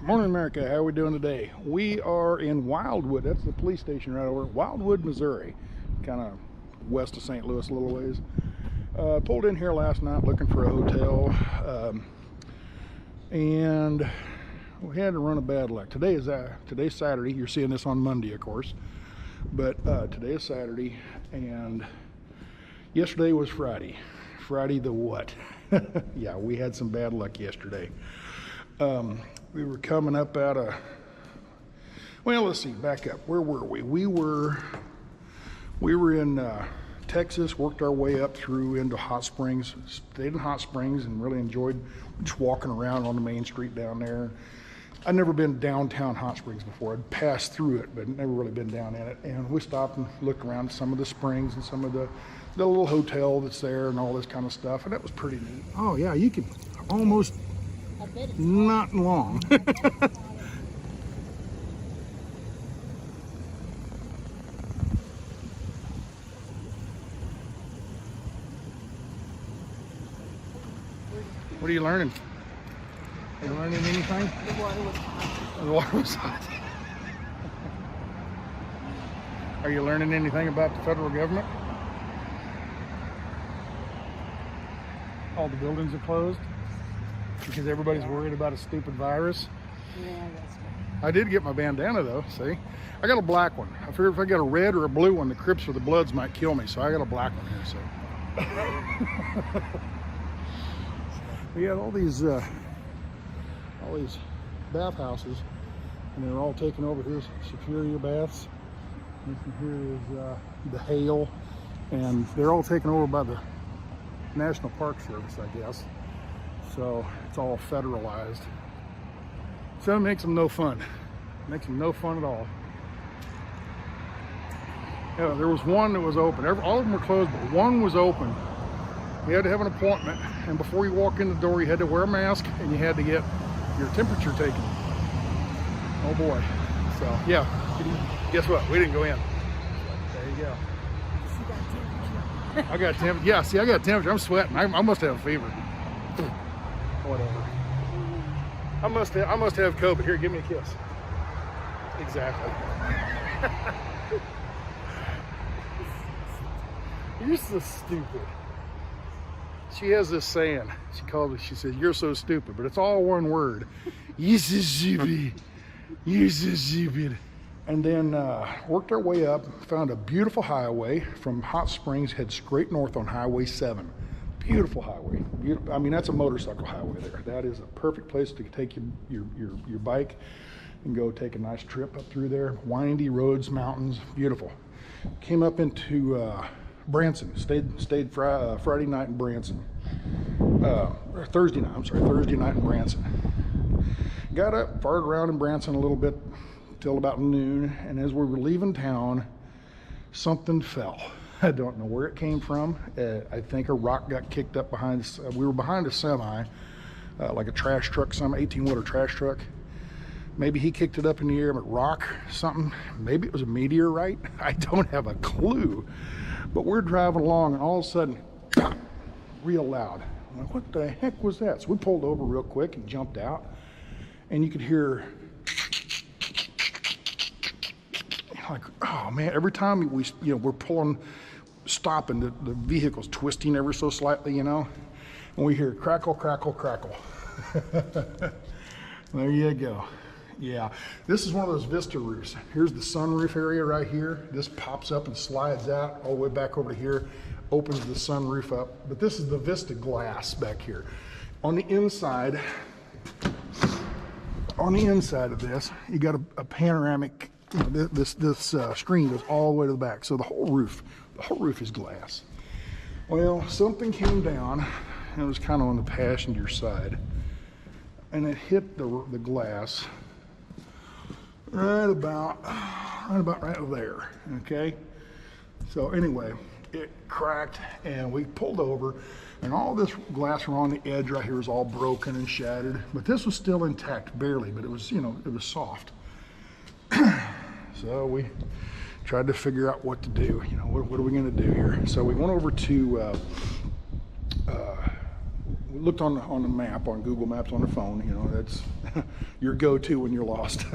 Morning, America. How are we doing today? We are in Wildwood. That's the police station right over Wildwood, Missouri, kind of west of St. Louis a little ways. Pulled in here last night looking for a hotel, and we had to run a bad luck. Today's Saturday. You're seeing this on Monday, of course, but today is Saturday, and yesterday was Friday. Friday the what? Yeah, we had some bad luck yesterday. We were coming up out of, well, let's see, back up. Where were we? We were in Texas, worked our way up through into Hot Springs, stayed in Hot Springs and really enjoyed just walking around on the main street down there. I'd never been downtown Hot Springs before. I'd passed through it, but never really been down in it. And we stopped and looked around some of the springs and some of the little hotel that's there and all this kind of stuff, and that was pretty neat. Oh yeah, you can almost not long. What are you learning? Are you learning anything? The water was hot. The water was hot. Are you learning anything about the federal government? All the buildings are closed because everybody's worried about a stupid virus. Yeah, that's right. I did get my bandana though, see? I got a black one. I figured if I got a red or a blue one, the Crips or the Bloods might kill me, so I got a black one here, so. We had all these bathhouses, and they're all taken over. Here's Superior Baths. This here is the Hale, and they're all taken over by the National Park Service, I guess. So it's all federalized. So it makes them no fun. Makes them no fun at all. Yeah, there was one that was open. All of them were closed, but one was open. You had to have an appointment, and before you walk in the door, you had to wear a mask, and you had to get your temperature taken. Oh boy. So yeah, guess what? We didn't go in. There you go. I got temperature. Yeah, see, I got temperature. I'm sweating. I must have a fever. Whatever. I must have COVID. Here, give me a kiss. Exactly. You're so stupid. She has this saying. She says, "You're so stupid," but it's all one word. You're so stupid. You're so stupid. And then worked our way up, found a beautiful highway from Hot Springs, head straight north on Highway 7. Beautiful highway. Beautiful. I mean, that's a motorcycle highway there. That is a perfect place to take your bike and go take a nice trip up through there. Windy roads, mountains, beautiful. Came up into Branson. Stayed Friday night in Branson. Thursday night in Branson. Got up, fired around in Branson a little bit till about noon, and as we were leaving town, something fell. I don't know where it came from. I think a rock got kicked up behind us. We were behind a semi, like a trash truck, some 18-wheeler trash truck. Maybe he kicked it up in the air, but rock, something. Maybe it was a meteorite. I don't have a clue. But we're driving along, and all of a sudden, real loud. I'm like, what the heck was that? So we pulled over real quick and jumped out, and you could hear, like, oh man, every time we're stopping, the vehicle's twisting ever so slightly, and we hear crackle, crackle, crackle. There you go. Yeah, this is one of those Vista roofs. Here's the sunroof area right here. This pops up and slides out all the way back over to here, opens the sunroof up. But this is the Vista glass back here. On the inside of this, you got a panoramic. This screen goes all the way to the back, so the whole roof is glass. Well, something came down, and it was kind of on the passenger side, and it hit the glass right about right there. Okay, so anyway, it cracked, and we pulled over, and all this glass around the edge right here is all broken and shattered, but this was still intact, barely, but it was, it was soft. So we tried to figure out what to do. What are we going to do here? So we went over to we looked on the map, on Google Maps on the phone. You know, that's your go-to when you're lost.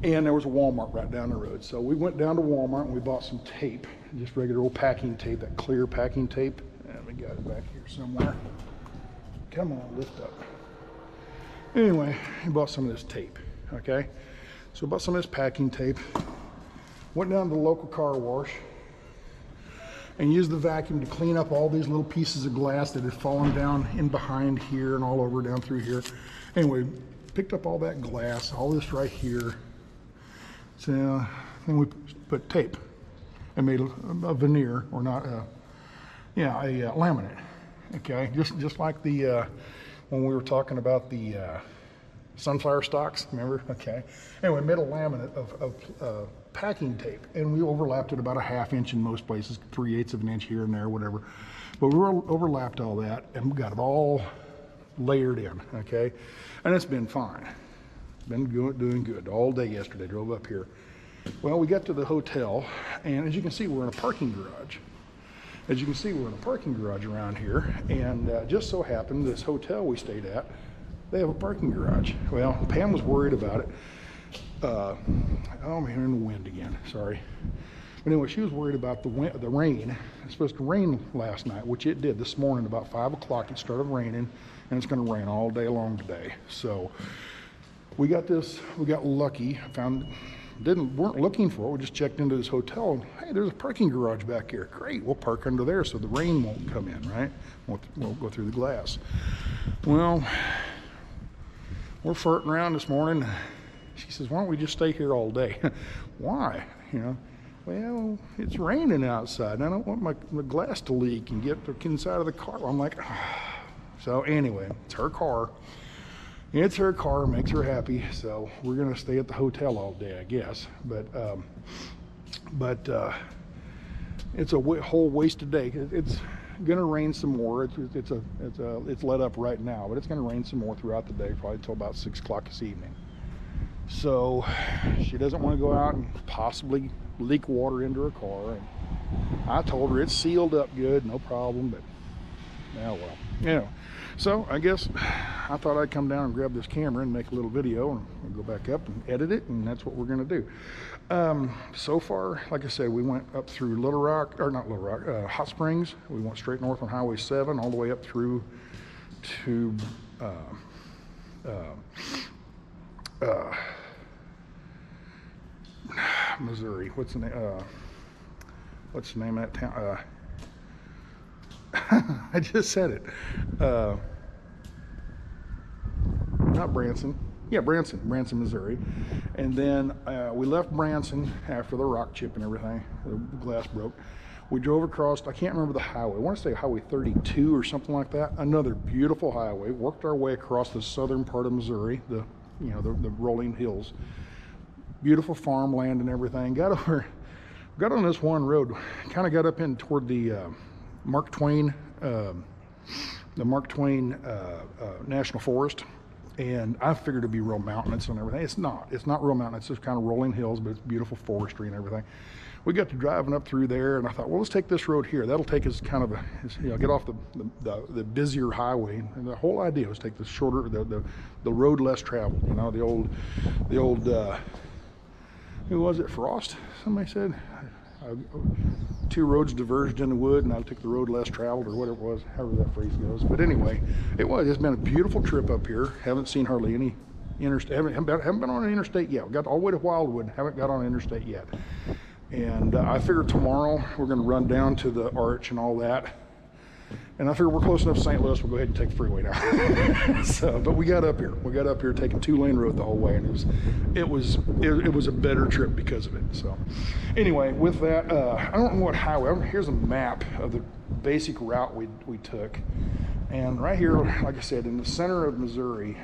And there was a Walmart right down the road. So we went down to Walmart and we bought some tape, just regular old packing tape, that clear packing tape. And we got it back here somewhere. Come on, lift up. Anyway, we bought some of this tape, okay? So we bought some of this packing tape, went down to the local car wash, and used the vacuum to clean up all these little pieces of glass that had fallen down in behind here and all over down through here. Anyway, picked up all that glass, all this right here. So then we put tape and made a veneer, or not, a laminate. Okay, just like the when we were talking about the sunflower stalks, remember? Okay. Anyway, made a laminate of packing tape, and we overlapped it about a 1/2 inch in most places, 3/8 of an inch here and there, whatever. But we overlapped all that, and we got it all layered in. Okay, and it's been fine. Been doing good all day yesterday. Drove up here. Well, we got to the hotel, and as you can see, we're in a parking garage. As you can see, we're in a parking garage around here, and just so happened this hotel we stayed at, they have a parking garage. Well, Pam was worried about it. Oh, I'm hearing the wind again. Sorry. But anyway, she was worried about the rain. It's supposed to rain last night, which it did. This morning, about 5 o'clock, it started raining, and it's going to rain all day long today. So we got lucky. Weren't looking for it. We just checked into this hotel, and hey, there's a parking garage back here. Great, we'll park under there so the rain won't come in, right? Won't go through the glass. Well, we're farting around this morning. She says, why don't we just stay here all day? Why? You know, well, it's raining outside, and I don't want my glass to leak and get inside of the car. I'm like, ah. So anyway, it's her car. It's her car, makes her happy, so we're gonna stay at the hotel all day, I guess. But it's a whole wasted day. It's gonna rain some more. It's let up right now, but it's gonna rain some more throughout the day, probably till about 6 o'clock this evening. So she doesn't want to go out and possibly leak water into her car. And I told her it's sealed up good, no problem. But yeah, well, you know. So I guess I thought I'd come down and grab this camera and make a little video, and we'll go back up and edit it, and that's what we're gonna do. So far, like I said, we went up through Hot Springs. We went straight north on Highway 7 all the way up through to Missouri. What's the name of that town? I just said it. Not Branson. Yeah, Branson, Missouri. And then we left Branson after the rock chip and everything. The glass broke. We drove across, I can't remember the highway. I want to say Highway 32 or something like that. Another beautiful highway. Worked our way across the southern part of Missouri, the rolling hills. Beautiful farmland and everything. Got on this one road. Kind of got up in toward the Mark Twain National Forest, and I figured it'd be real mountainous and everything. It's not real mountainous. It's just kind of rolling hills, but it's beautiful forestry and everything. We got to driving up through there, and I thought, well, let's take this road here. That'll take us kind of get off the busier highway. And the whole idea was take the shorter, the road less traveled. You know, the old who was it? Frost? Somebody said. 2 roads diverged in the wood, and I took the road less traveled, or whatever it was, however that phrase goes. But anyway, it's been a beautiful trip up here. Haven't seen hardly any interstate. Haven't been on an interstate yet. We got all the way to Wildwood. Haven't got on an interstate yet. And I figure tomorrow we're going to run down to the Arch and all that. And I figure we're close enough to St. Louis, we'll go ahead and take the freeway now. But we got up here. We got up here taking 2-lane road the whole way, and it was a better trip because of it. So anyway, with that, I don't know what highway. Here's a map of the basic route we took. And right here, like I said, in the center of Missouri,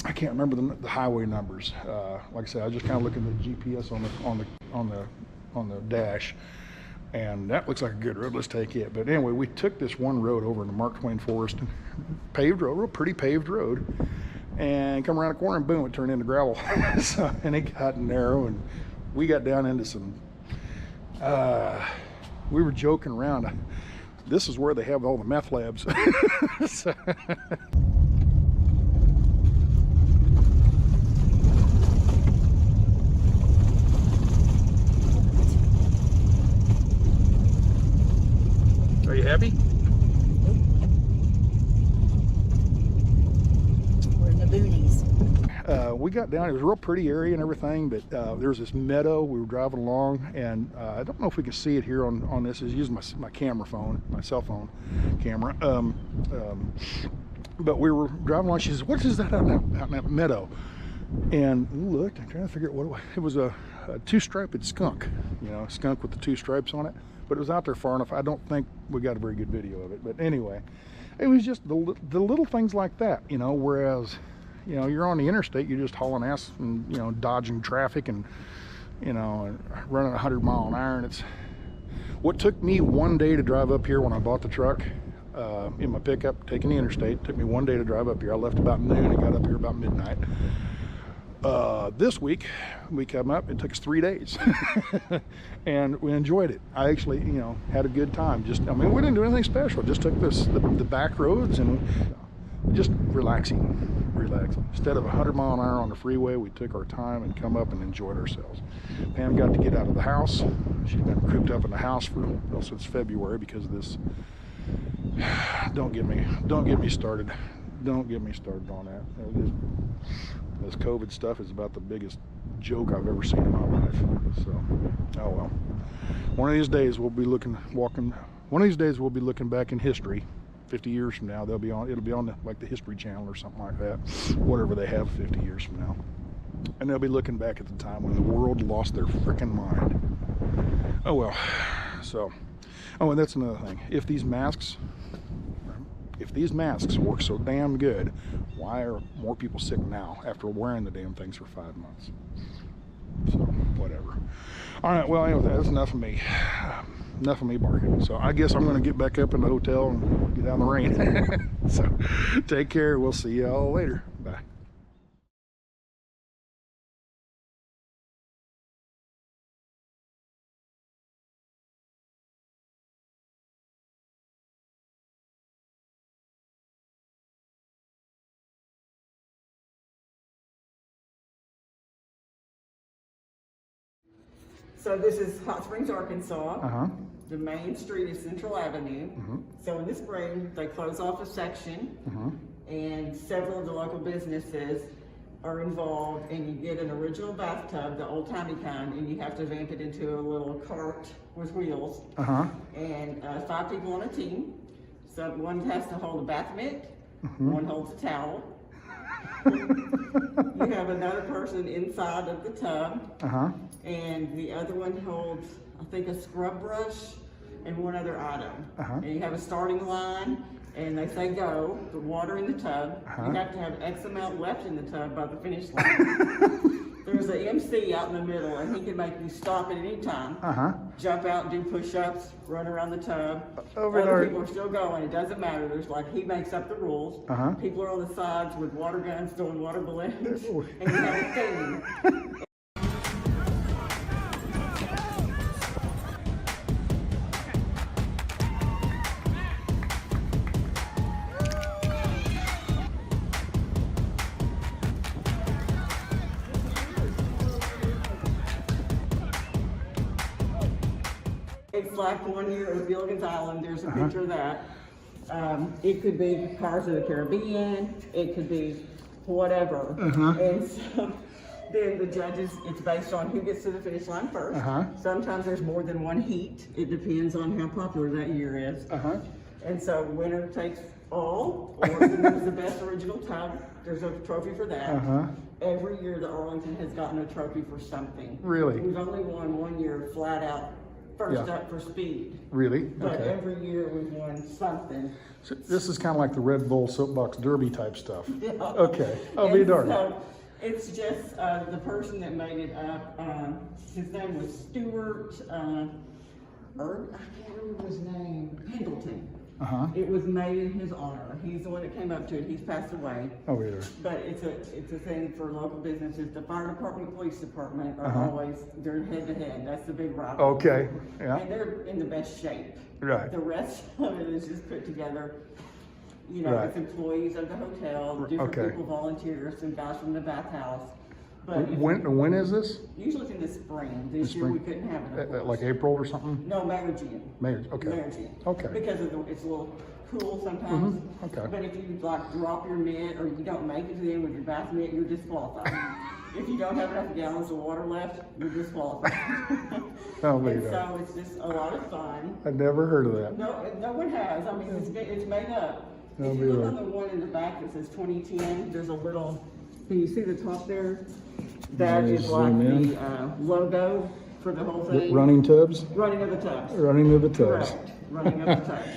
I can't remember the highway numbers. Like I said, I just kind of look at the GPS on the dash. And that looks like a good road. Let's take it. But anyway, we took this one road over in the Mark Twain Forest, paved road, real pretty paved road, and come around the corner and boom, it turned into gravel. And it got narrow, and we got down into some. We were joking around. This is where they have all the meth labs. So, are you happy? We're in the boonies. We got down, it was a real pretty area and everything, but there was this meadow. We were driving along, and I don't know if we can see it here on this. I was using my camera phone, my cell phone camera. But we were driving along. She says, "What is that out in that meadow?" And we looked, I'm trying to figure out what it was. It was a two-striped skunk, you know, a skunk with the two stripes on it. But it was out there far enough. I don't think we got a very good video of it. But anyway, it was just the little things like that, you know, whereas, you know, you're on the interstate, you're just hauling ass and, you know, dodging traffic and, you know, and running 100 mile an hour. And it's what took me one day to drive up here when I bought the truck in my pickup, taking the interstate. It took me one day to drive up here. I left about noon and got up here about midnight. This week we come up, it took us 3 days and we enjoyed it. I actually, you know, had a good time. Just, I mean, we didn't do anything special. Just took the back roads and just relaxing. Instead of 100 mile an hour on the freeway, we took our time and come up and enjoyed ourselves. Pam got to get out of the house. She's been cooped up in the house for, well, since February because of this. Don't get me started. Don't get me started on that. This COVID stuff is about the biggest joke I've ever seen in my life. So, oh well. One of these days we'll be looking back in history. 50 years from now, it'll be on like the History Channel or something like that, whatever they have 50 years from now, and they'll be looking back at the time when the world lost their frickin' mind. Oh well. So, oh, and that's another thing. If these masks work so damn good, why are more people sick now after wearing the damn things for 5 months? So, whatever. All right, well, anyway, that's enough of me. Enough of me barking. So I guess I'm going to get back up in the hotel and get out in the rain. So take care. We'll see you all later. Bye. So this is Hot Springs, Arkansas. The main street is Central Avenue. So in the spring, they close off a section, and several of the local businesses are involved, and you get an original bathtub, the old-timey kind, and you have to vamp it into a little cart with wheels. And 5 people on a team. So one has to hold a bath mitt, one holds a towel. You have another person inside of the tub, and the other one holds, I think, a scrub brush and one other item. And you have a starting line, and they say go, the water in the tub. You have to have X amount left in the tub by the finish line. There's an MC out in the middle, and he can make you stop at any time, jump out and do push-ups, run around the tub. Other people are still going, it doesn't matter. There's like, he makes up the rules. People are on the sides with water guns throwing water balloons, and you have a theme. It's like one year at Gilligan's Island, there's a picture of that. It could be Pirates of the Caribbean, it could be whatever. And so then the judges, it's based on who gets to the finish line first. Sometimes there's more than one heat. It depends on how popular that year is. And so winner takes all, or who's the best original tub, there's a trophy for that. Every year the Arlington has gotten a trophy for something. Really? We've only won one year flat out first up for speed. Really? But every year we've won something. So this is kind of like the Red Bull Soapbox Derby type stuff. Yeah. Okay, I'll be darned. So it's just the person that made it up, his name was Stuart, I can't remember his name, Pendleton. It was made in his honor. He's the one that came up to it. He's passed away. Oh, either. But it's a thing for local businesses. The fire department, police department are always, they're head to head. That's the big rivalry. Okay, yeah. And they're in the best shape. Right. The rest of it is just put together. You know, it's employees of the hotel, different people, volunteers, and guys from the Bathhouse. But when is this? Usually it's in the spring. This year we couldn't have it. Of course. Like April or something? No, May or June. May, okay. May or June. Okay. Because of it's a little cool sometimes. Okay. But if you like drop your mitt or you don't make it to the end with your bath mitt, you're disqualified. If you don't have enough gallons of water left, you're disqualified. And so it's just a lot of fun. I've never heard of that. No one has. I mean, it's made up. If you look on the one in the back that says 2010, there's a little, can you see the top there? That is like the logo for the whole thing. Running tubs? Running of the tubs. Running of the tubs. Correct. Running of the tubs.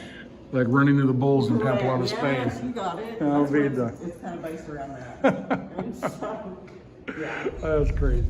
Like running to the bulls in Pamplona, Spain. Yes, you got it. It's kind of based around that. And so, yeah. That's crazy.